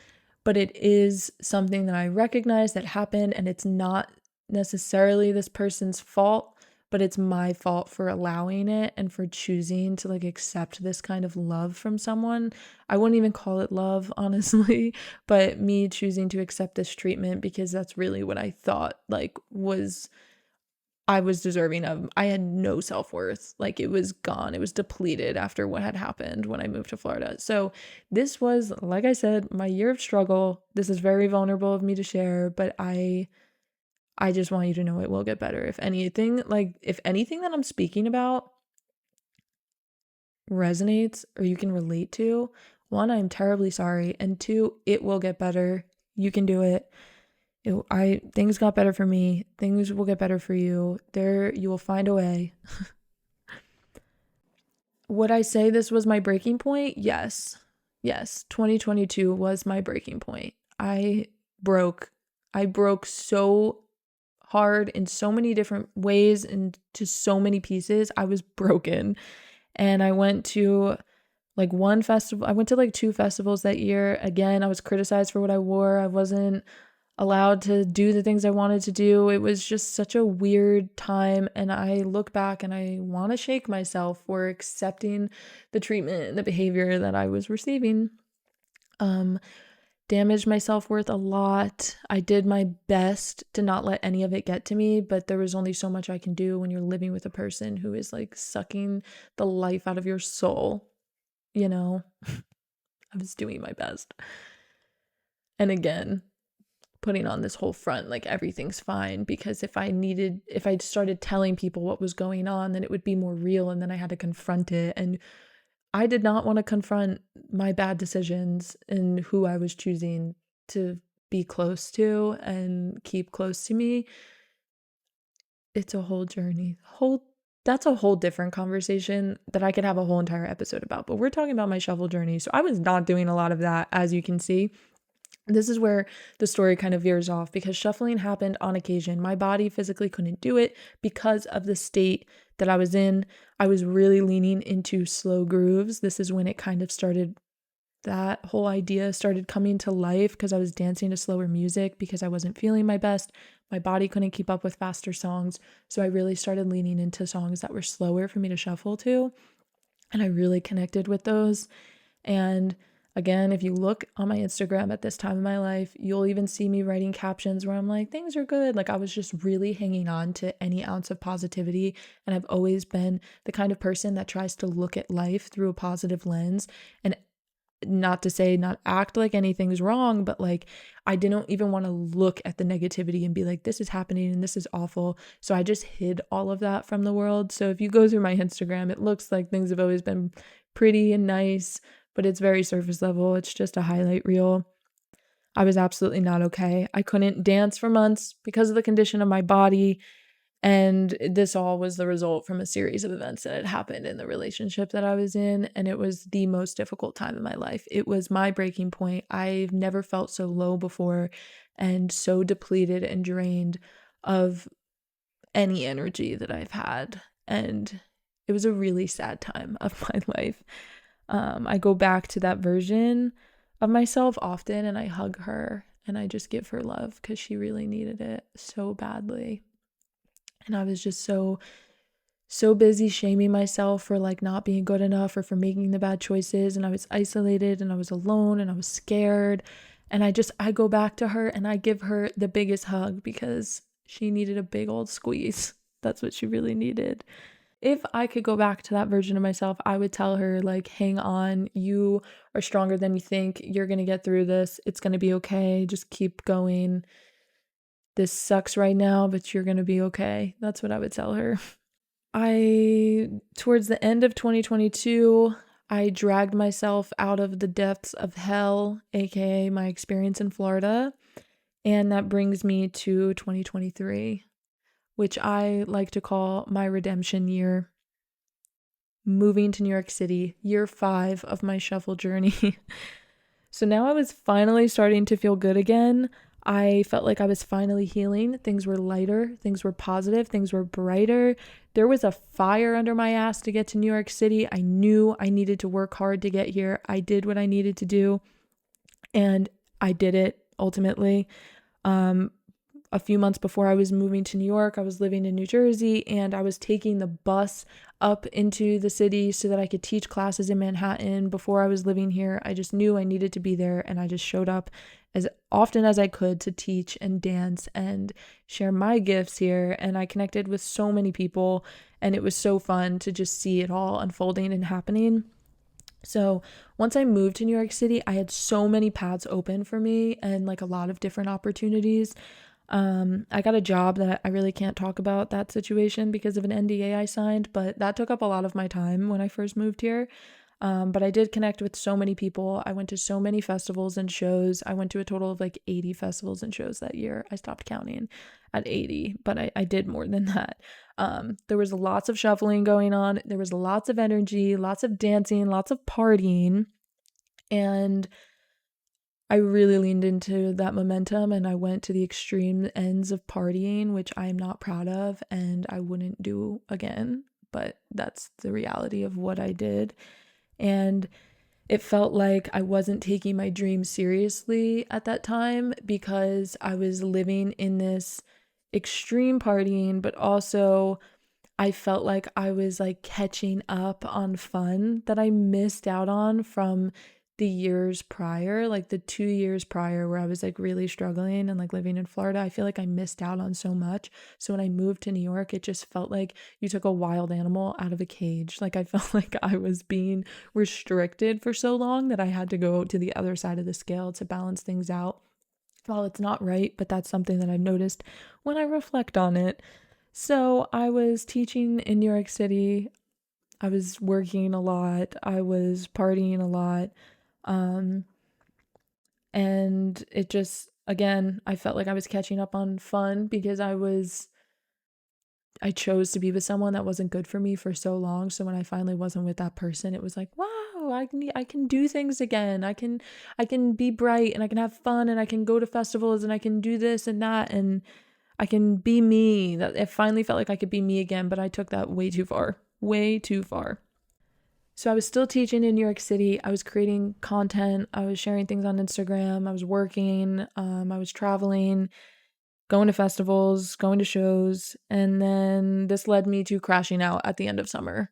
but it is something that I recognize that happened, and it's not necessarily this person's fault, but it's my fault for allowing it and for choosing to like accept this kind of love from someone. I wouldn't even call it love, honestly, but me choosing to accept this treatment because that's really what I thought like was I was deserving of. I had no self-worth. Like it was gone. It was depleted after what had happened when I moved to Florida. So this was, like I said, my year of struggle. This is very vulnerable of me to share, but I just want you to know it will get better. If anything that I'm speaking about resonates or you can relate to, one, I'm terribly sorry, and two, it will get better. You can do it. Things got better for me. Things will get better for you. You will find a way. Would I say this was my breaking point? Yes. Yes, 2022 was my breaking point. Broke. I broke so hard in so many different ways and to so many pieces. I was broken. And I went to like one festival. I went to like two festivals that year. Again, I was criticized for what I wore. I wasn't allowed to do the things I wanted to do. It was just such a weird time. And I look back and I want to shake myself for accepting the treatment and the behavior that I was receiving. Damaged my self-worth a lot. I did my best to not let any of it get to me, but there was only so much I can do when you're living with a person who is like sucking the life out of your soul, you know? I was doing my best. And again, putting on this whole front like everything's fine, because if I started telling people what was going on, then it would be more real, and then I had to confront it. And I did not want to confront my bad decisions and who I was choosing to be close to and keep close to me. It's a whole journey. That's a whole different conversation that I could have a whole entire episode about. But we're talking about my shuffle journey. So I was not doing a lot of that, as you can see. This is where the story kind of veers off, because shuffling happened on occasion. My body physically couldn't do it because of the state that I was in. I was really leaning into slow grooves. This is when it kind of started, that whole idea started coming to life, because I was dancing to slower music because I wasn't feeling my best. My body couldn't keep up with faster songs. So I really started leaning into songs that were slower for me to shuffle to. And I really connected with those. And again, if you look on my Instagram at this time of my life, you'll even see me writing captions where I'm like, things are good. Like I was just really hanging on to any ounce of positivity. And I've always been the kind of person that tries to look at life through a positive lens, and not to say not act like anything's wrong, but like I didn't even want to look at the negativity and be like, this is happening and this is awful. So I just hid all of that from the world. So if you go through my Instagram, it looks like things have always been pretty and nice, but it's very surface level. It's just a highlight reel. I was absolutely not okay. I couldn't dance for months because of the condition of my body. And this all was the result from a series of events that had happened in the relationship that I was in. And it was the most difficult time in my life. It was my breaking point. I've never felt so low before and so depleted and drained of any energy that I've had. And it was a really sad time of my life. I go back to that version of myself often, and I hug her and I just give her love because she really needed it so badly. And I was just so busy shaming myself for like not being good enough or for making the bad choices. And I was isolated and I was alone and I was scared. And I go back to her and I give her the biggest hug because she needed a big old squeeze. That's what she really needed. If I could go back to that version of myself, I would tell her, like, hang on, you are stronger than you think. You're going to get through this. It's going to be okay. Just keep going. This sucks right now, but you're going to be okay. That's what I would tell her. Towards the end of 2022, I dragged myself out of the depths of hell, aka my experience in Florida. And that brings me to 2023, which I like to call my redemption year. Moving to New York City, year 5 of my shuffle journey. So now I was finally starting to feel good again. I felt like I was finally healing. Things were lighter, things were positive, things were brighter. There was a fire under my ass to get to New York City. I knew I needed to work hard to get here. I did what I needed to do, and I did it ultimately. A few months before I was moving to New York, I was living in New Jersey, and I was taking the bus up into the city so that I could teach classes in Manhattan. Before I was living here, I just knew I needed to be there, and I just showed up as often as I could to teach and dance and share my gifts here. And I connected with so many people, and it was so fun to just see it all unfolding and happening. So once I moved to New York City, I had so many paths open for me and like a lot of different opportunities. I got a job that I really can't talk about that situation because of an NDA I signed, but that took up a lot of my time when I first moved here. But I did connect with so many people. I went to so many festivals and shows. I went to a total of like 80 festivals and shows that year. I stopped counting at 80, but I did more than that. There was lots of shuffling going on. There was lots of energy, lots of dancing, lots of partying. And I really leaned into that momentum, and I went to the extreme ends of partying, which I am not proud of and I wouldn't do again. But that's the reality of what I did. And it felt like I wasn't taking my dreams seriously at that time because I was living in this extreme partying, but also I felt like I was like catching up on fun that I missed out on from the years prior, like the 2 years prior where I was like really struggling and like living in Florida. I feel like I missed out on so much. So when I moved to New York, it just felt like you took a wild animal out of a cage. Like I felt like I was being restricted for so long that I had to go to the other side of the scale to balance things out. Well, it's not right, but that's something that I've noticed when I reflect on it. So I was teaching in New York City. I was working a lot. I was partying a lot. Um, and it just, again, I felt like I was catching up on fun because I chose to be with someone that wasn't good for me for so long. So when I finally wasn't with that person, it was like, wow, I can do things again. I can be bright and I can have fun and I can go to festivals and I can do this and that and I can be me. That it finally felt like I could be me again, but I took that way too far. Way too far. So I was still teaching in New York City. I was creating content. I was sharing things on Instagram. I was working. I was traveling, going to festivals, going to shows, and then this led me to crashing out at the end of summer.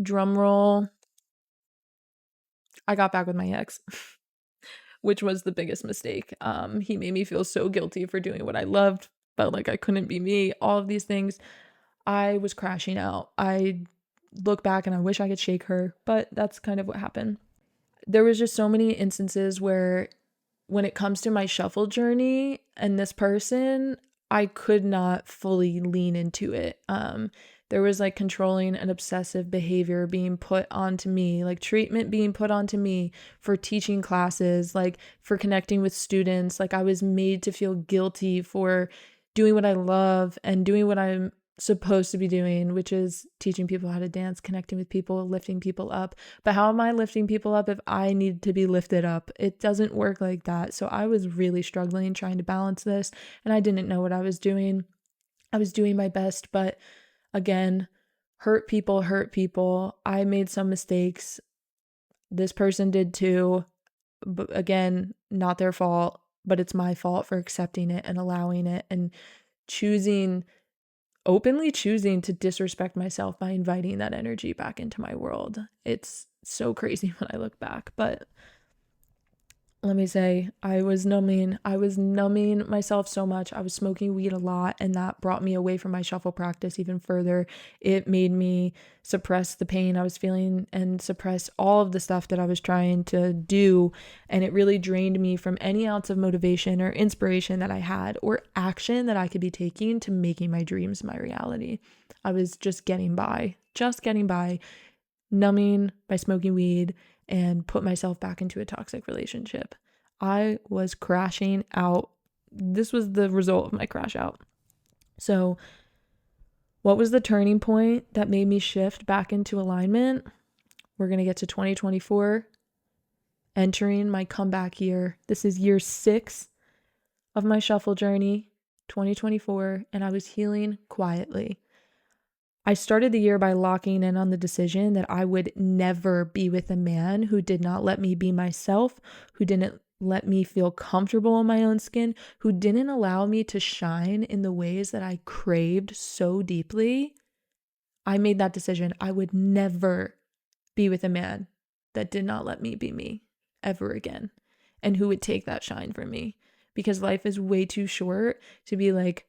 Drum roll. I got back with my ex, which was the biggest mistake. He made me feel so guilty for doing what I loved, felt like I couldn't be me, all of these things. I was crashing out. I look back and I wish I could shake her, but that's kind of what happened. There was just so many instances where when it comes to my shuffle journey and this person, I could not fully lean into it. There was like controlling and obsessive behavior being put onto me, like treatment being put onto me for teaching classes, like for connecting with students. Like I was made to feel guilty for doing what I love and doing what I'm supposed to be doing, which is teaching people how to dance, connecting with people, lifting people up. But how am I lifting people up if I need to be lifted up? It doesn't work like that. So I was really struggling trying to balance this, and I didn't know what I was doing. I was doing my best, but again, hurt people hurt people. I made some mistakes. This person did too. But again, not their fault, but it's my fault for accepting it and allowing it and choosing openly choosing to disrespect myself by inviting that energy back into my world. It's so crazy when I look back, but let me say, I was numbing myself so much. I was smoking weed a lot, and that brought me away from my shuffle practice even further. It made me suppress the pain I was feeling and suppress all of the stuff that I was trying to do. And it really drained me from any ounce of motivation or inspiration that I had or action that I could be taking to making my dreams my reality. I was just getting by, numbing by smoking weed and put myself back into a toxic relationship. I was crashing out. This was the result of my crash out. So, what was the turning point that made me shift back into alignment? We're going to get to 2024, entering my comeback year. This is year 6 of my shuffle journey, 2024, and I was healing quietly. I started the year by locking in on the decision that I would never be with a man who did not let me be myself, who didn't let me feel comfortable in my own skin, who didn't allow me to shine in the ways that I craved so deeply. I made that decision. I would never be with a man that did not let me be me ever again, and who would take that shine from me, because life is way too short to be like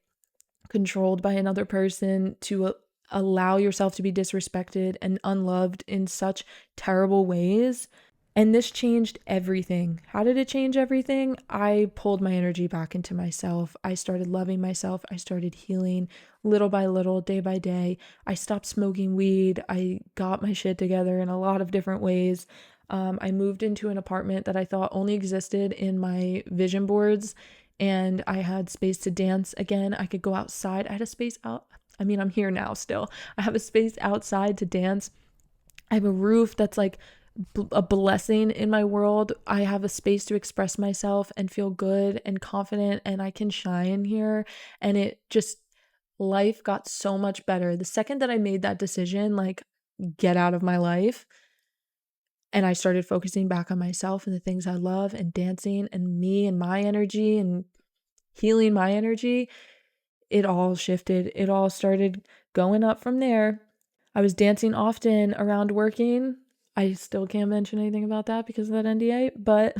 controlled by another person, to allow yourself to be disrespected and unloved in such terrible ways. And this changed everything. How did it change everything? I pulled my energy back into myself. I started loving myself. I started healing little by little, day by day. I stopped smoking weed. I got my shit together in a lot of different ways. I moved into an apartment that I thought only existed in my vision boards, and I had space to dance again. I could go outside. I had a space out. I mean, I'm here now still. I have a space outside to dance. I have a roof that's like a blessing in my world. I have a space to express myself and feel good and confident, and I can shine here. And it just, life got so much better. The second that I made that decision, like, get out of my life, and I started focusing back on myself and the things I love and dancing and me and my energy and healing my energy, it all shifted. It all started going up from there. I was dancing often around working. I still can't mention anything about that because of that NDA, but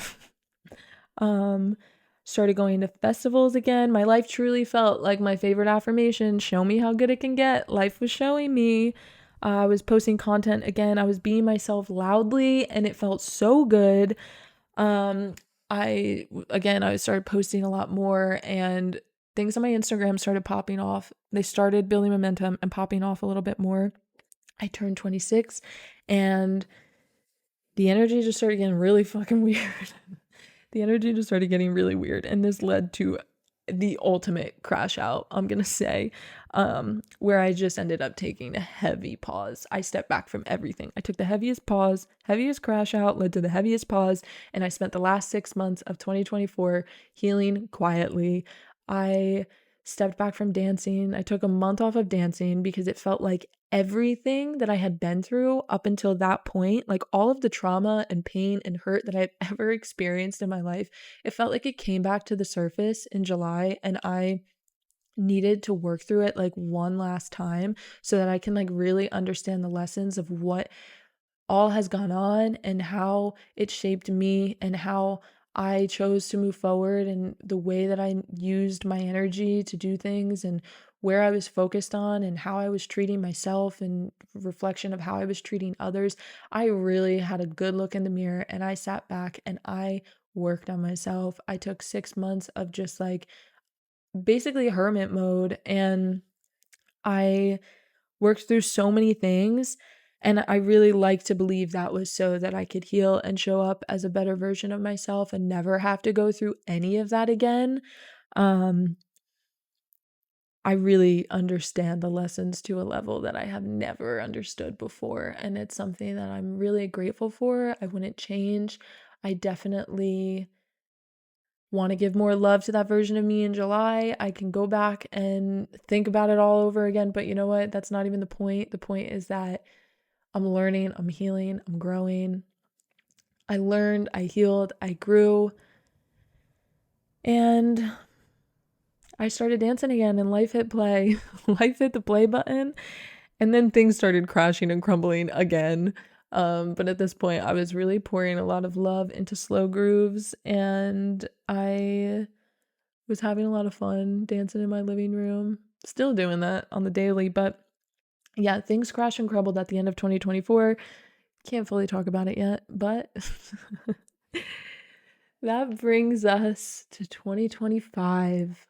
started going to festivals again. My life truly felt like my favorite affirmation, show me how good it can get. Life was showing me. I was posting content again. I was being myself loudly, and it felt so good. I started posting a lot more, and things on my Instagram started popping off. They started building momentum and popping off a little bit more. I turned 26, and the energy just started getting really fucking weird. The energy just started getting really weird, and this led to the ultimate crash out, I'm gonna say, where I just ended up taking a heavy pause. I stepped back from everything. I took the heaviest pause, heaviest crash out led to the heaviest pause, and I spent the last 6 months of 2024 healing quietly. I stepped back from dancing. I took a month off of dancing because it felt like everything that I had been through up until that point, like all of the trauma and pain and hurt that I've ever experienced in my life, it felt like it came back to the surface in July, and I needed to work through it like one last time so that I can like really understand the lessons of what all has gone on and how it shaped me and how I chose to move forward and the way that I used my energy to do things and where I was focused on and how I was treating myself and reflection of how I was treating others. I really had a good look in the mirror, and I sat back and I worked on myself. I took 6 months of just like basically hermit mode, and I worked through so many things, and I really like to believe that was so that I could heal and show up as a better version of myself and never have to go through any of that again. Um, I really understand the lessons to a level that I have never understood before, and it's something that I'm really grateful for. I wouldn't change. I definitely want to give more love to that version of me in July. I can go back and think about it all over again, but you know what? That's not even the point. The point is that I'm learning, I'm healing, I'm growing. I learned, I healed, I grew, and I started dancing again, and life hit play. Life hit the play button, and then things started crashing and crumbling again. But at this point, I was really pouring a lot of love into slow grooves, and I was having a lot of fun dancing in my living room. Still doing that on the daily, but yeah, things crashed and crumbled at the end of 2024. Can't fully talk about it yet, but that brings us to 2025.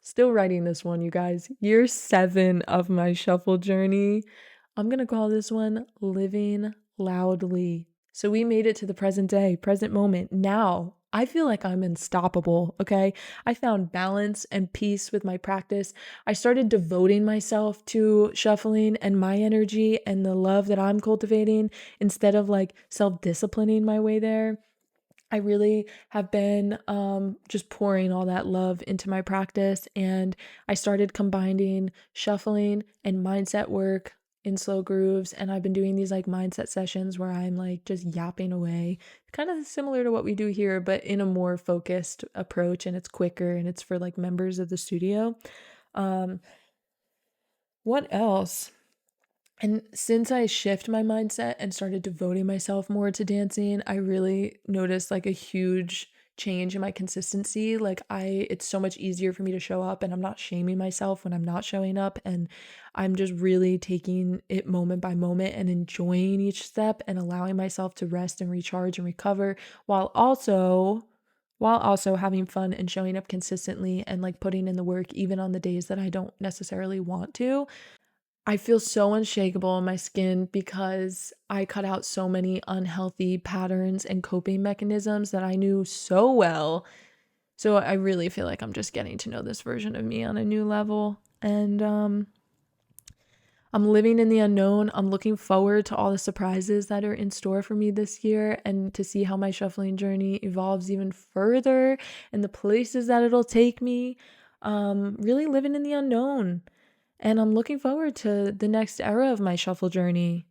Still writing this one, you guys. Year 7 of my shuffle journey. I'm gonna call this one Living Loudly. So we made it to the present day, present moment. Now, I feel like I'm unstoppable, okay? I found balance and peace with my practice. I started devoting myself to shuffling and my energy and the love that I'm cultivating instead of like self-disciplining my way there. I really have been just pouring all that love into my practice, and I started combining shuffling and mindset work in slow grooves, and I've been doing these like mindset sessions where I'm like just yapping away, kind of similar to what we do here, but in a more focused approach, and it's quicker and it's for like members of the studio. Um, what else? And since I shift my mindset and started devoting myself more to dancing, I really noticed like a huge change in my consistency. Like it's so much easier for me to show up, and I'm not shaming myself when I'm not showing up, and I'm just really taking it moment by moment and enjoying each step and allowing myself to rest and recharge and recover while also having fun and showing up consistently and like putting in the work even on the days that I don't necessarily want to. I feel so unshakable in my skin because I cut out so many unhealthy patterns and coping mechanisms that I knew so well. So I really feel like I'm just getting to know this version of me on a new level. And I'm living in the unknown. I'm looking forward to all the surprises that are in store for me this year and to see how my shuffling journey evolves even further and the places that it'll take me. Really living in the unknown. And I'm looking forward to the next era of my shuffle journey.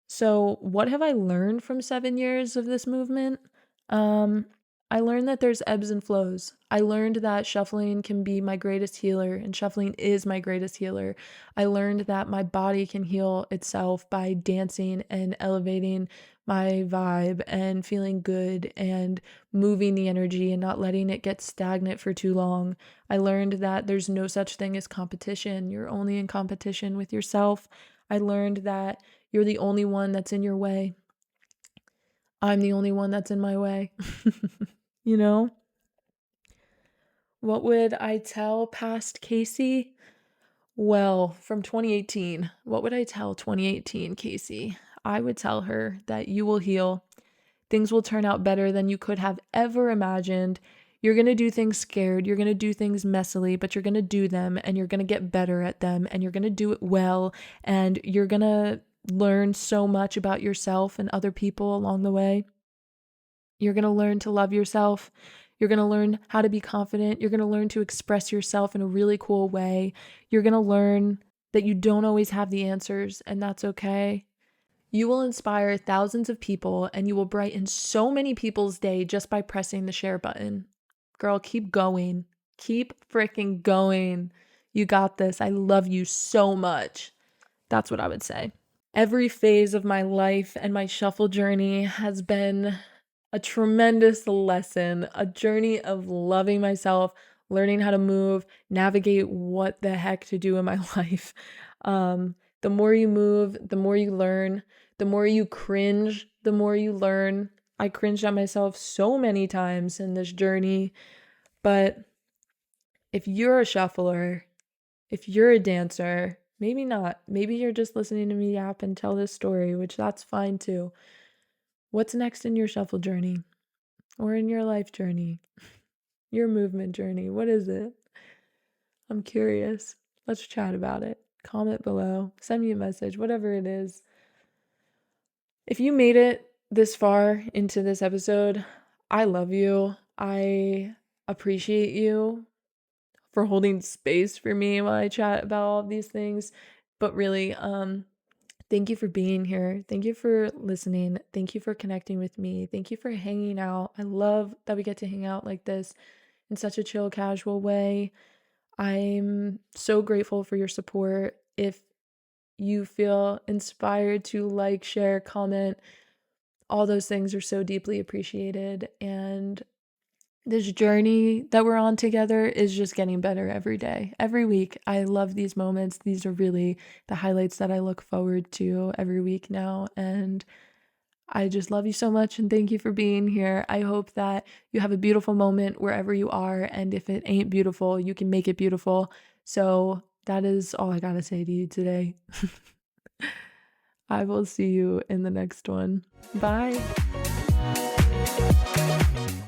So, what have I learned from 7 years of this movement? Um, I learned that there's ebbs and flows. I learned that shuffling can be my greatest healer, and shuffling is my greatest healer. I learned that my body can heal itself by dancing and elevating my vibe and feeling good and moving the energy and not letting it get stagnant for too long. I learned that there's no such thing as competition. You're only in competition with yourself. I learned that you're the only one that's in your way. I'm the only one that's in my way. You know? What would I tell past Casey? Well, from 2018, what would I tell 2018 Casey? I would tell her that you will heal. Things will turn out better than you could have ever imagined. You're going to do things scared. You're going to do things messily, but you're going to do them and you're going to get better at them and you're going to do it well. And you're going to learn so much about yourself and other people along the way. You're going to learn to love yourself. You're going to learn how to be confident. You're going to learn to express yourself in a really cool way. You're going to learn that you don't always have the answers, and that's okay. You will inspire thousands of people and you will brighten so many people's day just by pressing the share button. Girl, keep going. Keep freaking going. You got this. I love you so much. That's what I would say. Every phase of my life and my shuffle journey has been a tremendous lesson, a journey of loving myself, learning how to move, navigate what the heck to do in my life. The more you move, the more you learn, the more you cringe, the more you learn. I cringed at myself so many times in this journey, but if you're a shuffler, if you're a dancer, maybe not. Maybe you're just listening to me yap and tell this story, which that's fine too. What's next in your shuffle journey or in your life journey, your movement journey? What is it? I'm curious. Let's chat about it. Comment below, send me a message, whatever it is. If you made it this far into this episode, I love you. I appreciate you for holding space for me while I chat about all of these things. But really, thank you for being here. Thank you for listening. Thank you for connecting with me. Thank you for hanging out. I love that we get to hang out like this in such a chill, casual way. I'm so grateful for your support. If you feel inspired to like, share, comment, all those things are so deeply appreciated. And this journey that we're on together is just getting better every day, every week. I love these moments. These are really the highlights that I look forward to every week now. And I just love you so much and thank you for being here. I hope that you have a beautiful moment wherever you are. And if it ain't beautiful, you can make it beautiful. So that is all I got to say to you today. I will see you in the next one. Bye.